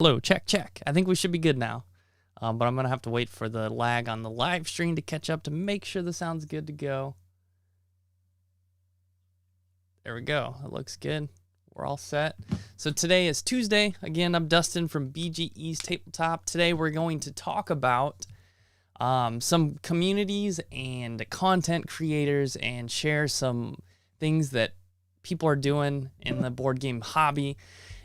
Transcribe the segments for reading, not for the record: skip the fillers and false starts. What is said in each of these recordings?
Hello, check, check. I think we should be good now. But I'm going to have to wait for the lag on the live stream to catch up to make sure the sound's good to go. There we go. It looks good. We're all set. So today is Tuesday. Again, I'm Dustin from BGE's Tabletop. Today we're going to talk about some communities and content creators and share some things that people are doing in the board game hobby.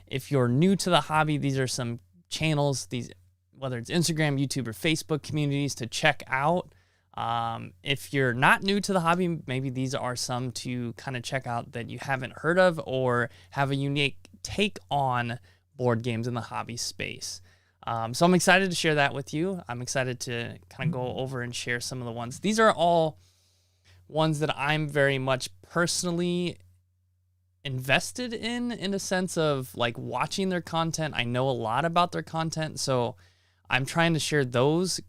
If you're new to the hobby, these are some channels, whether it's Instagram, YouTube, or Facebook communities to check out. If you're not new to the hobby, maybe these are some to kind of check out that you haven't heard of or have a unique take on board games in the hobby space. So I'm excited to share that with you. I'm excited to kind of go over and share some of the ones. These are all ones that I'm very much personally invested in a sense of like watching their content. I know a lot about their content, so I'm trying to share those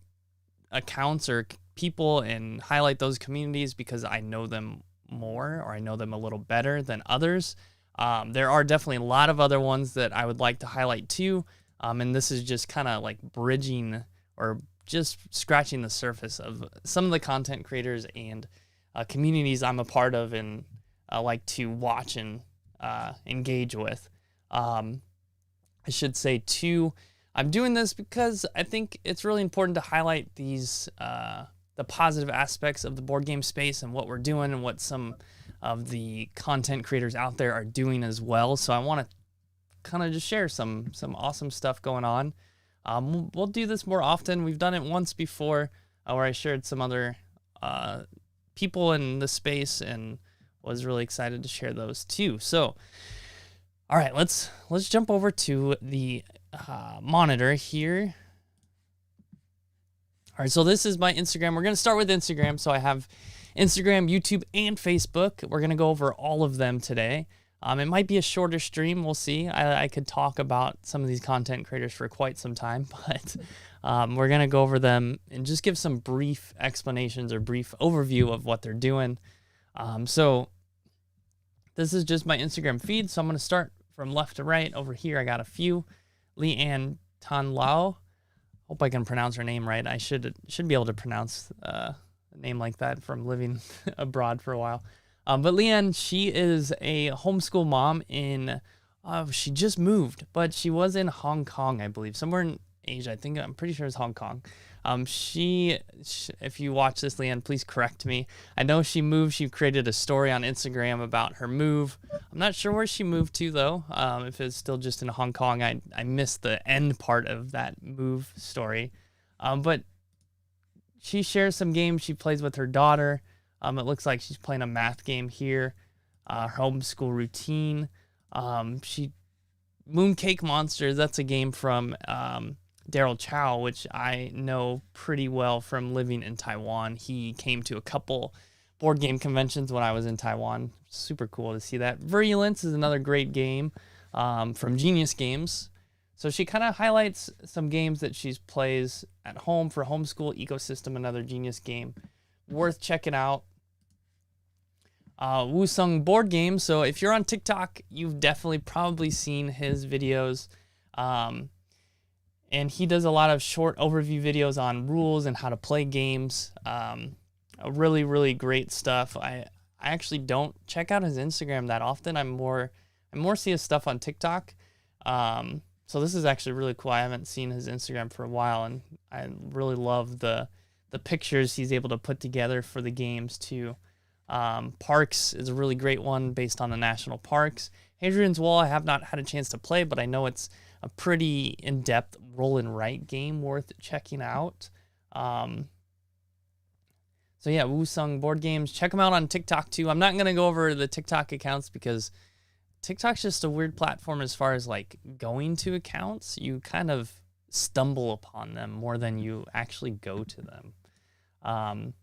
accounts or people and highlight those communities because I know them more, or I know them a little better than others. There are definitely a lot of other ones that I would like to highlight too, and this is just kind of like bridging or just scratching the surface of some of the content creators and communities I'm a part of and like to watch and engage with. I should say too, I'm doing this because I think it's really important to highlight these the positive aspects of the board game space and what we're doing and what some of the content creators out there are doing as well. So I want to kind of just share some awesome stuff going on. We'll do this more often. We've done it once before where I shared some other people in the space and was really excited to share those too. So, all right, let's jump over to the monitor here. All right, so this is my Instagram. We're going to start with Instagram. So I have Instagram, YouTube, and Facebook. We're going to go over all of them today. It might be a shorter stream. We'll see. I could talk about some of these content creators for quite some time, but we're going to go over them and just give some brief explanations or brief overview of what they're doing. So this is just my Instagram feed. So I'm going to start from left to right. Over here, I got a few. Leanne Tan Lao. Hope I can pronounce her name right. I should be able to pronounce a name like that from living abroad for a while. But Leanne, she is a homeschool mom in, she just moved, but she was in Hong Kong, I believe, somewhere in Asia. I'm pretty sure it's Hong Kong. She, if you watch this, Leanne, please correct me. I know she moved. She created a story on Instagram about her move. I'm not sure where she moved to, though. If it's still just in Hong Kong, I missed the end part of that move story. But she shares some games she plays with her daughter. It looks like she's playing a math game here. Her homeschool routine. Mooncake Monsters, that's a game from Daryl Chow, which I know pretty well from living in Taiwan. He came to a couple board game conventions when I was in Taiwan. Super cool to see that. Virulence is another great game from Genius Games. So she kind of highlights some games that she plays at home for homeschool ecosystem, another Genius game. Worth checking out. Wusung Board Games. So if you're on TikTok, you've definitely probably seen his videos. And he does a lot of short overview videos on rules and how to play games. Really, really great stuff. I actually don't check out his Instagram that often. I more see his stuff on TikTok. So this is actually really cool. I haven't seen his Instagram for a while, and I really love the pictures he's able to put together for the games too. Parks is a really great one based on the national parks. Hadrian's Wall I have not had a chance to play, but I know it's a pretty in-depth roll and write game worth checking out. So yeah, Wusung Board Games. Check them out on TikTok too. I'm not going to go over the TikTok accounts because TikTok's just a weird platform as far as like going to accounts. You kind of stumble upon them more than you actually go to them.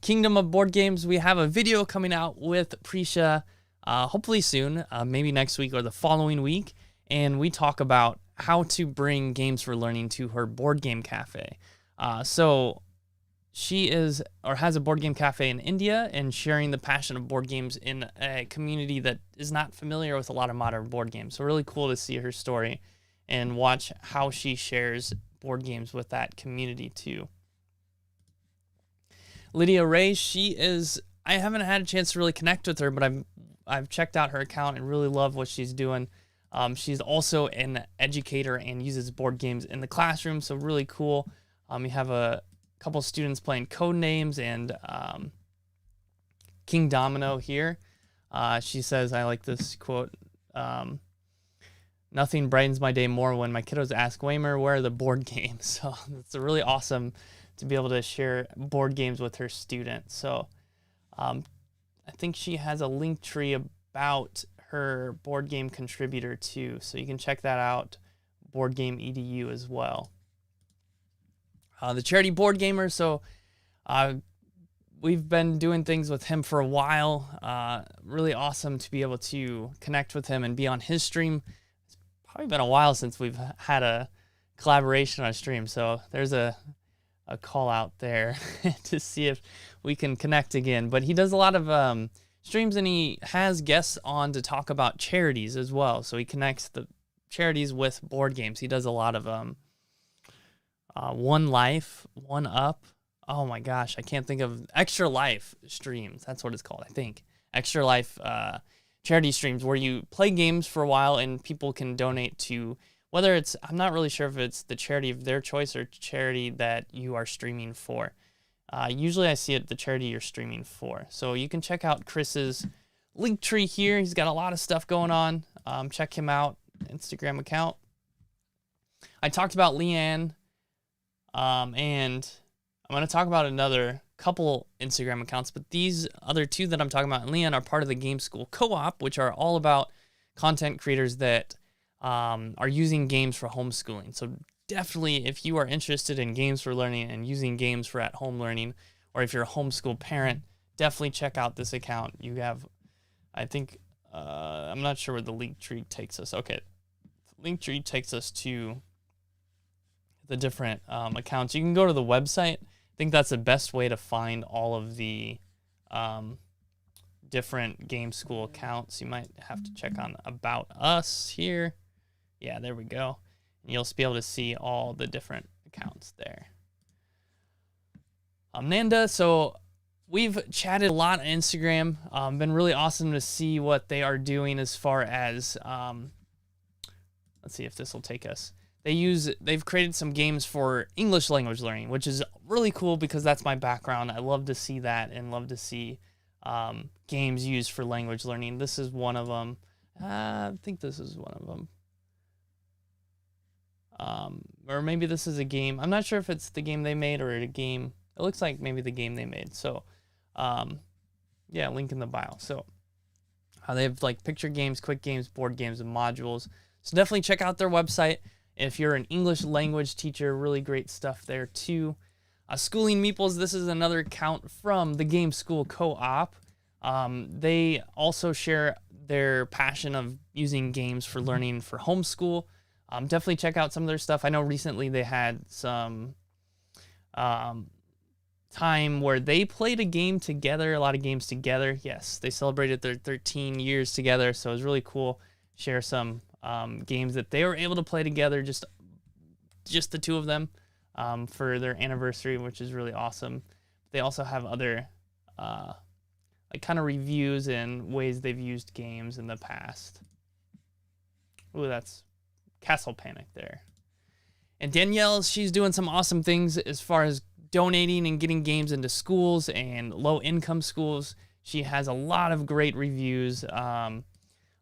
Kingdom of Board Games, we have a video coming out with Prisha hopefully soon, maybe next week or the following week. And we talk about how to bring games for learning to her board game cafe. So she is or has a board game cafe in India and sharing the passion of board games in a community that is not familiar with a lot of modern board games. So really cool to see her story and watch how she shares board games with that community too. Lydia Ray, I haven't had a chance to really connect with her, but I've checked out her account and really love what she's doing. She's also an educator and uses board games in the classroom, so really cool. You have a couple students playing Codenames and King Domino here. She says, I like this quote, nothing brightens my day more when my kiddos ask Waymer, where are the board games? So it's really awesome to be able to share board games with her students. So I think she has a link tree about her board game contributor too, so you can check that out, Board Game EDU as well. The Charity Board Gamer, so we've been doing things with him for a while. Really awesome to be able to connect with him and be on his stream. It's probably been a while since we've had a collaboration on a stream, so there's a call out there to see if we can connect again. But he does a lot of streams, and he has guests on to talk about charities as well. So he connects the charities with board games. He does a lot of One Life, One Up. Oh my gosh, I can't think of Extra Life streams. That's what it's called, I think. Extra Life charity streams where you play games for a while and people can donate to, whether it's, I'm not really sure if it's the charity of their choice or charity that you are streaming for. Usually I see it the charity you're streaming for. So you can check out Chris's link tree here. He's got a lot of stuff going on. Check him out, Instagram account. I talked about Leanne, and I'm going to talk about another couple Instagram accounts, but these other two that I'm talking about and Leanne are part of the Game School Co-op, which are all about content creators that are using games for homeschooling. So definitely, if you are interested in games for learning and using games for at-home learning, or if you're a homeschool parent, definitely check out this account. You have, I think, I'm not sure where the link tree takes us. Okay, the link tree takes us to the different accounts. You can go to the website. I think that's the best way to find all of the different Game School accounts. You might have to check on About Us here. Yeah, there we go. And you'll be able to see all the different accounts there. Nanda, so we've chatted a lot on Instagram. Been really awesome to see what they are doing as far as, let's see if this will take us. They've created some games for English language learning, which is really cool because that's my background. I love to see that and love to see games used for language learning. This is one of them. I think this is one of them. Or maybe this is a game. I'm not sure if it's the game they made or a game. It looks like maybe the game they made. So, yeah, link in the bio. So, they have like picture games, quick games, board games, and modules. So definitely check out their website. If you're an English language teacher, really great stuff there too. Schooling Meeples, this is another account from the Game School Co-op. They also share their passion of using games for learning for homeschool. Definitely check out some of their stuff. I know recently they had some time where they played a game together, a lot of games together. Yes, they celebrated their 13 years together, so it was really cool. Share some games that they were able to play together, just the two of them, for their anniversary, which is really awesome. They also have other like kind of reviews and ways they've used games in the past. Ooh, that's Castle Panic there. And Danielle, she's doing some awesome things as far as donating and getting games into schools and low-income schools. She has a lot of great reviews.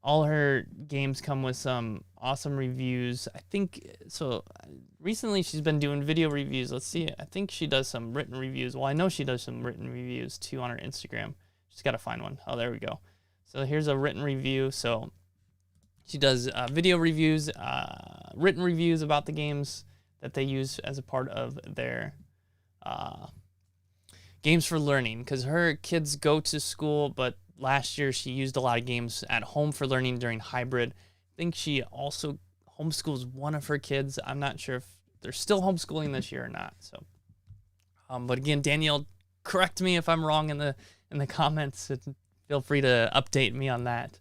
All her games come with some awesome reviews. I think, so recently she's been doing video reviews. Let's see, I think she does some written reviews. Well, I know she does some written reviews too on her Instagram. She's got to find one. Oh, there we go. So here's a written review. So she does video reviews, written reviews about the games that they use as a part of their games for learning, because her kids go to school, but last year she used a lot of games at home for learning during hybrid. I think she also homeschools one of her kids. I'm not sure if they're still homeschooling this year or not. So, but again, Danielle, correct me if I'm wrong in the comments. Feel free to update me on that.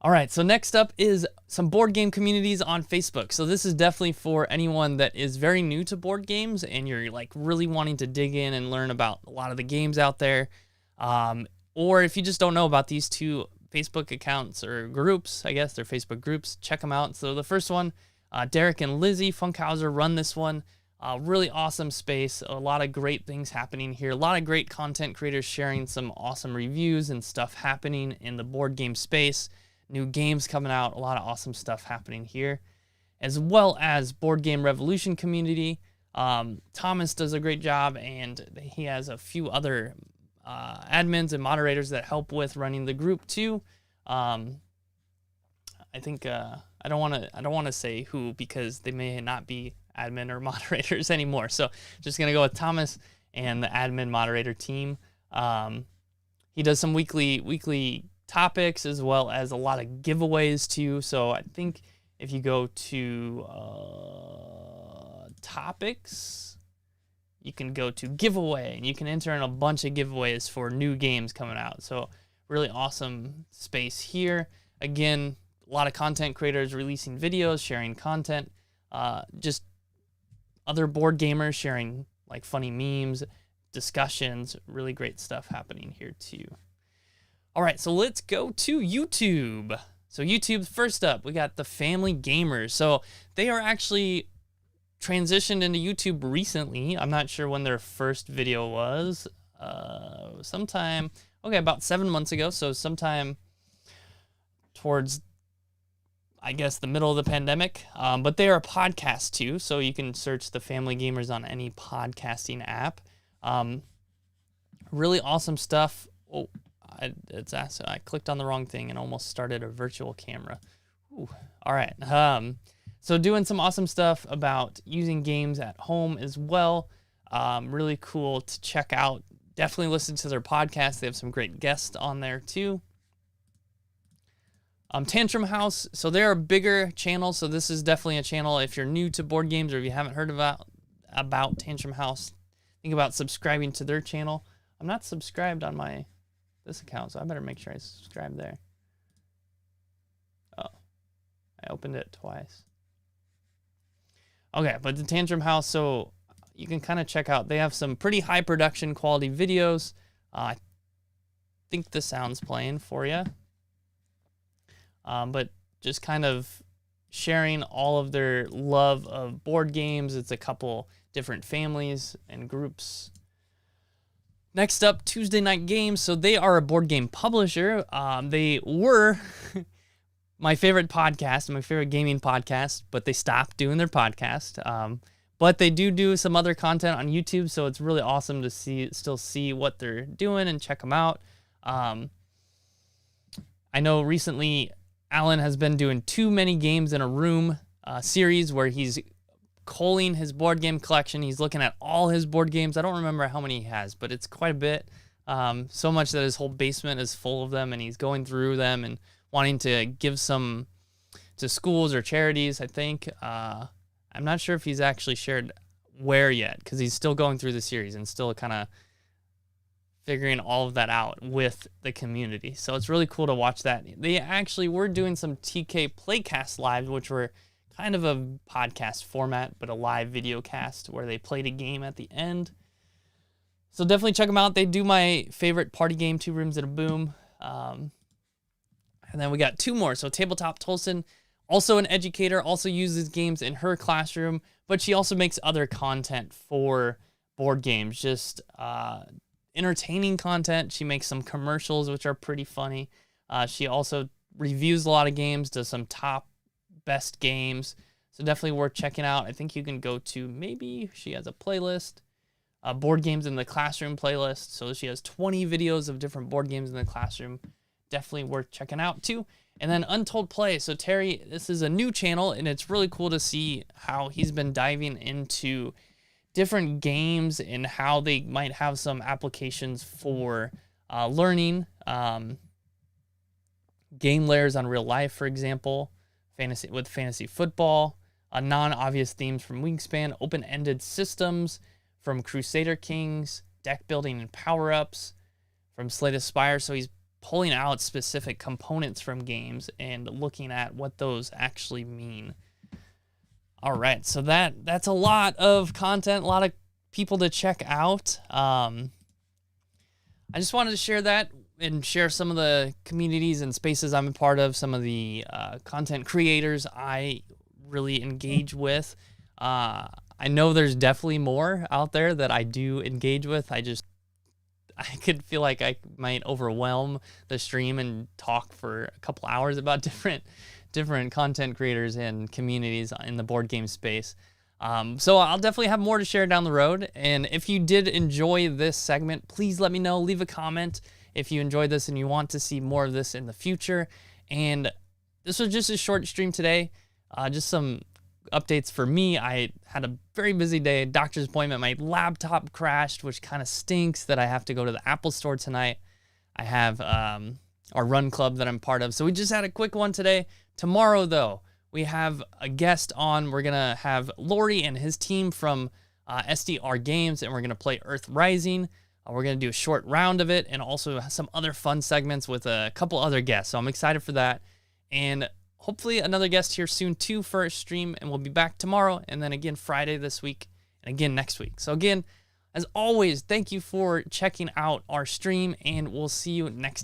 All right, so next up is some board game communities on Facebook. So this is definitely for anyone that is very new to board games and you're like really wanting to dig in and learn about a lot of the games out there. Or if you just don't know about these two Facebook accounts or groups, I guess they're Facebook groups, check them out. So the first one, Derek and Lizzie Funkhauser run this one. Really awesome space. A lot of great things happening here. A lot of great content creators sharing some awesome reviews and stuff happening in the board game space. New games coming out. A lot of awesome stuff happening here. As well as Board Game Revolution community. Thomas does a great job, and he has a few other admins and moderators that help with running the group too. I think I don't want to say who because they may not be admin or moderators anymore. So just gonna go with Thomas and the admin moderator team. He does some weekly topics as well as a lot of giveaways too. So I think if you go to topics, you can go to giveaway and you can enter in a bunch of giveaways for new games coming out. So really awesome space here. Again, a lot of content creators releasing videos, sharing content, just other board gamers sharing like funny memes, discussions, really great stuff happening here too. All right, so let's go to YouTube. So YouTube, first up, we got the Family Gamers. So they are actually transitioned into YouTube recently. I'm not sure when their first video was. About 7 months ago. So sometime towards, I guess, the middle of the pandemic. But they are a podcast too. So you can search the Family Gamers on any podcasting app. Really awesome stuff. Oh, I clicked on the wrong thing and almost started a virtual camera. Ooh. All right. So doing some awesome stuff about using games at home as well. Really cool to check out. Definitely listen to their podcast. They have some great guests on there too. Tantrum House. So they're a bigger channel. So this is definitely a channel. If you're new to board games or if you haven't heard about Tantrum House, think about subscribing to their channel. I'm not subscribed on this account, so I better make sure I subscribe there. Oh, I opened it twice. Okay, but the Tantrum House, so you can kind of check out. They have some pretty high production quality videos. I think the sound's playing for you. But just kind of sharing all of their love of board games. It's a couple different families and groups. Next up, Tuesday Night Games. So they are a board game publisher. They were my favorite podcast, my favorite gaming podcast, but they stopped doing their podcast. But they do some other content on YouTube, so it's really awesome to still see what they're doing and check them out. I know recently Alan has been doing Too Many Games in a Room series where he's culling his board game collection. He's looking at all his board games. I don't remember how many he has, but it's quite a bit. So much that his whole basement is full of them, and he's going through them and wanting to give some to schools or charities, I think. I'm not sure if he's actually shared where yet, because he's still going through the series and still kind of figuring all of that out with the community. So it's really cool to watch that. They actually were doing some TK Playcast Live, which were kind of a podcast format, but a live video cast where they played a game at the end. So definitely check them out. They do my favorite party game, Two Rooms and a Boom. And then we got two more. So Tabletop Tolson, also an educator, also uses games in her classroom, but she also makes other content for board games, just entertaining content. She makes some commercials, which are pretty funny. She also reviews a lot of games, does some top best games. So definitely worth checking out. I think you can go to, maybe she has a playlist, board games in the classroom playlist. So she has 20 videos of different board games in the classroom. Definitely worth checking out too. And then Untold Play. So Terry, this is a new channel, and it's really cool to see how he's been diving into different games and how they might have some applications for learning. Game layers on real life, for example, fantasy football, non-obvious themes from Wingspan, open-ended systems from Crusader Kings, deck building and power-ups from Slay the Spire. So he's pulling out specific components from games and looking at what those actually mean. All right, so that's a lot of content, a lot of people to check out. I just wanted to share that and share some of the communities and spaces I'm a part of, some of the content creators I really engage with. I know there's definitely more out there that I do engage with. I could feel like I might overwhelm the stream and talk for a couple hours about different content creators and communities in the board game space. So I'll definitely have more to share down the road. And if you did enjoy this segment, please let me know. Leave a comment if you enjoyed this and you want to see more of this in the future. And this was just a short stream today. Just some updates for me. I had a very busy day, doctor's appointment. My laptop crashed, which kind of stinks that I have to go to the Apple store tonight. I have our run club that I'm part of. So we just had a quick one today. Tomorrow, though, we have a guest on. We're going to have Lori and his team from SDR Games, and we're going to play Earth Rising. We're going to do a short round of it and also some other fun segments with a couple other guests. So I'm excited for that. And hopefully another guest here soon too for a stream. And we'll be back tomorrow and then again Friday this week and again next week. So again, as always, thank you for checking out our stream and we'll see you next time.